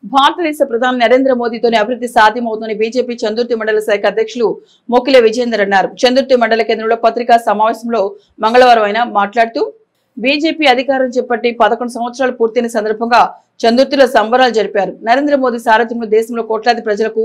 భారతదేశ ప్రధాని నరేంద్ర మోదీతోనే అభివృద్ధి సాధ్యమవుతుందని బీజేపీ చందుర్తి మండల శాఖ అధ్యక్షులు మొకిల విజేందర్ అన్నారు. చందుర్తి మండల కేంద్రంలో పత్రికా సమావేశంలో మంగళవారం ఆయన మాట్లాడుతూ బీజేపీ అధికారం చేపట్టి 11 సంవత్సరాలు పూర్తయిన సందర్భంగా చందుర్తిలో సంబరాలు జరిపారు. నరేంద్ర మోదీ సారథ్యంలో దేశంలో కోట్లాది ప్రజలకు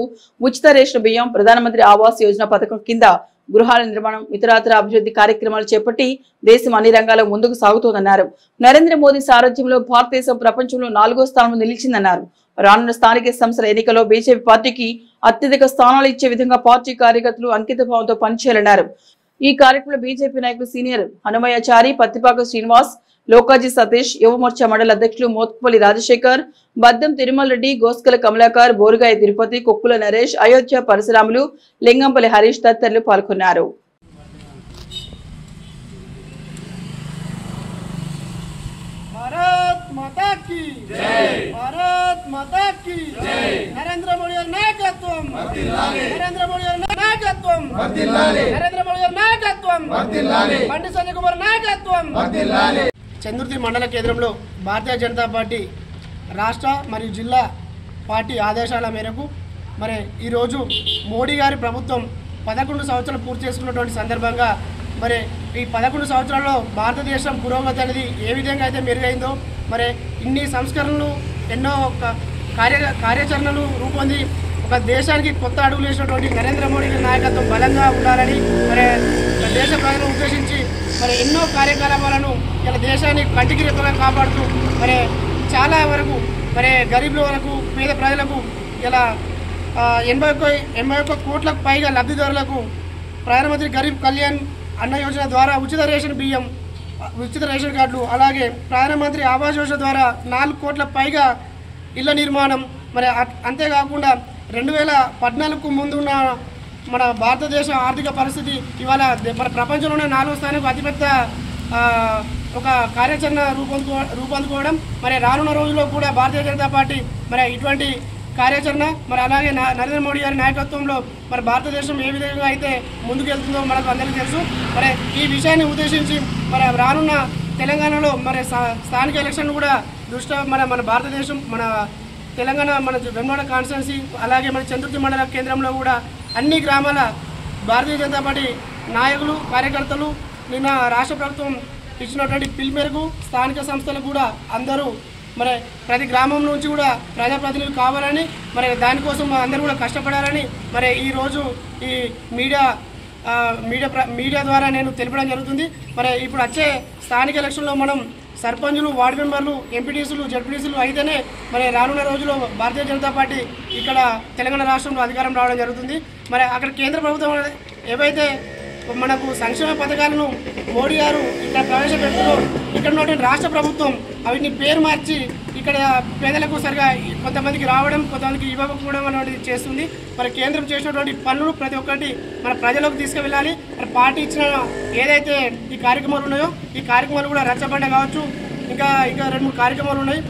ఉచిత రేషన్ బియ్యం, ప్రధానమంత్రి ఆవాస్ యోజన పథకం కింద గృహాల నిర్మాణం, ఇతరాతర అభివృద్ధి కార్యక్రమాలు చేపట్టి దేశం అన్ని రంగాల్లో ముందుకు సాగుతోందన్నారు. నరేంద్ర మోదీ సారథ్యంలో భారతదేశం ప్రపంచంలో 4వ స్థానంలో నిలిచిందన్నారు. రానున్న స్థానిక సంస్థల ఎన్నికల్లో బీజేపీ పార్టీకి అత్యధిక స్థానాలు ఇచ్చే విధంగా పార్టీ కార్యకర్తలు అంకిత భావంతో పనిచేయాలన్నారు. ఈ కార్యక్రమంలో బీజేపీ నాయకులు సీనియర్ హనుమయాచారి, పత్తిపాక శ్రీనివాస్, లోకాజీ సతీష్, యువమోర్చా మండల అధ్యక్షులు మోత్కుపల్లి రాజశేఖర్, బద్దం తిరుమల రెడ్డి, గోస్కల కమలాకర్, బోరుగాయ తిరుపతి, కొక్కుల నరేష్, అయోధ్య పరశురాములు, లింగంపల్లి హరీష్ తదితరులు పాల్గొన్నారు. भारत माता की जय, भारत माता की जय। नरेंद्र मोदी नायकत्वम वर्धिल्लाले, नरेंद्र मोदी नायकत्वम वर्धिल्लाले, नरेंद्र मोदी नायकत्वम वर्धिल्लाले, బండి సంజయ్ కుమార్ నాయకత్వం వర్ధిల్లాले। చందుర్తి మండల కేంద్రంలో భారతీయ జనతా పార్టీ రాష్ట్ర మరియు జిల్లా పార్టీ ఆదేశాల మేరకు మరి ఈరోజు మోడీ గారి ప్రభుత్వం 11 సంవత్సరాలు పూర్తి చేసుకున్నటువంటి సందర్భంగా మరి ఈ 11 సంవత్సరాల్లో భారతదేశం పురోగతి అనేది ఏ విధంగా అయితే మెరుగైందో, మరి ఇన్ని సంస్కరణలు, ఎన్నో కార్యాచరణలు రూపొంది ఒక దేశానికి కొత్త అడుగులు వేసినటువంటి నరేంద్ర మోడీ నాయకత్వం బలంగా ఉండాలని మరి దేశ ప్రజలను ఉద్దేశించి మరి ఎన్నో కార్యకలాపాలను ఇలా దేశాన్ని కంటికి రెప్పగా కాపాడుతూ మరి చాలా వరకు మరి గరీబుల వరకు, పేద ప్రజలకు ఇలా 81 కోట్లకు పైగా లబ్ధిదారులకు ప్రధానమంత్రి గరీబ్ కళ్యాణ్ అన్న యోజన ద్వారా ఉచిత రేషన్ బియ్యం, ఉచిత రేషన్ కార్డులు, అలాగే ప్రధానమంత్రి ఆవాస్ యోజన ద్వారా 4 కోట్ల పైగా ఇళ్ల నిర్మాణం. మరి అంతేకాకుండా 2014కు ముందు ఉన్న మన భారతదేశ ఆర్థిక పరిస్థితి ఇవాళ మన ప్రపంచంలోనే 4వ స్థానానికి అతిపెద్ద ఒక కార్యాచరణ రూపొందుకోవడం. మరి రానున్న రోజుల్లో కూడా భారతీయ జనతా పార్టీ మరి ఇటువంటి కార్యాచరణ మరి అలాగే నరేంద్ర మోడీ గారి నాయకత్వంలో మరి భారతదేశం ఏ విధంగా అయితే ముందుకెళ్తుందో మనకు అందరికీ తెలుసు. మరి ఈ విషయాన్ని ఉద్దేశించి మరి రానున్న తెలంగాణలో మరి స్థానిక ఎలక్షన్లు కూడా మన భారతదేశం, మన తెలంగాణ, మన వెమ్నాడ కాన్స్టిట్యున్సీ, అలాగే మన చందుర్తి మండల కేంద్రంలో కూడా అన్ని గ్రామాల భారతీయ జనతా పార్టీ నాయకులు, కార్యకర్తలు నిన్న రాష్ట్ర ప్రభుత్వం ఇచ్చినటువంటి పిలుపు మేరకు స్థానిక సంస్థలు కూడా అందరూ మరి ప్రతి గ్రామం నుంచి కూడా ప్రజాప్రతినిధులు కావాలని, మరి దానికోసం అందరూ కూడా కష్టపడాలని మరి ఈరోజు ఈ మీడియా ద్వారా నేను తెలపడం జరుగుతుంది. మరి ఇప్పుడు వచ్చే స్థానిక ఎలక్షన్లో మనం సర్పంచులు, వార్డు మెంబర్లు, ఎంపీటీసీలు, జడ్పీటీసీలు అయితేనే మరి రానున్న రోజుల్లో భారతీయ జనతా పార్టీ ఇక్కడ తెలంగాణ రాష్ట్రంలో అధికారం రావడం జరుగుతుంది. మరి అక్కడ కేంద్ర ప్రభుత్వం ఏవైతే మనకు సంక్షేమ పథకాలను మోడీ గారు ఇక్కడ ప్రవేశపెడుతూ ఇక్కడ ఉన్నటువంటి రాష్ట్ర ప్రభుత్వం వీటిని పేరు మార్చి ఇక్కడ పేదలకు సరిగా కొంతమందికి రావడం, కొంతమందికి ఇవ్వకపోవడం అనేది చేస్తుంది. మరి కేంద్రం చేసినటువంటి పనులు ప్రతి ఒక్కటి మన ప్రజలకు తీసుకువెళ్ళాలి. మరి పార్టీ ఇచ్చిన ఏదైతే ఈ కార్యక్రమాలు ఉన్నాయో ఈ కార్యక్రమాలు కూడా రచ్చబండ కావచ్చు, ఇంకా 2-3 కార్యక్రమాలు ఉన్నాయి.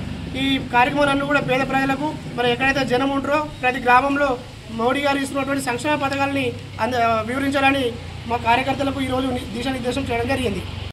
ఈ కార్యక్రమాలన్నీ కూడా పేద ప్రజలకు మరి ఎక్కడైతే జనం ఉంటారో ప్రతి గ్రామంలో మోడీ గారు ఇస్తున్నటువంటి సంక్షేమ పథకాలని వివరించాలని మా కార్యకర్తలకు ఈరోజు దిశానిర్దేశం చేయడం జరిగింది.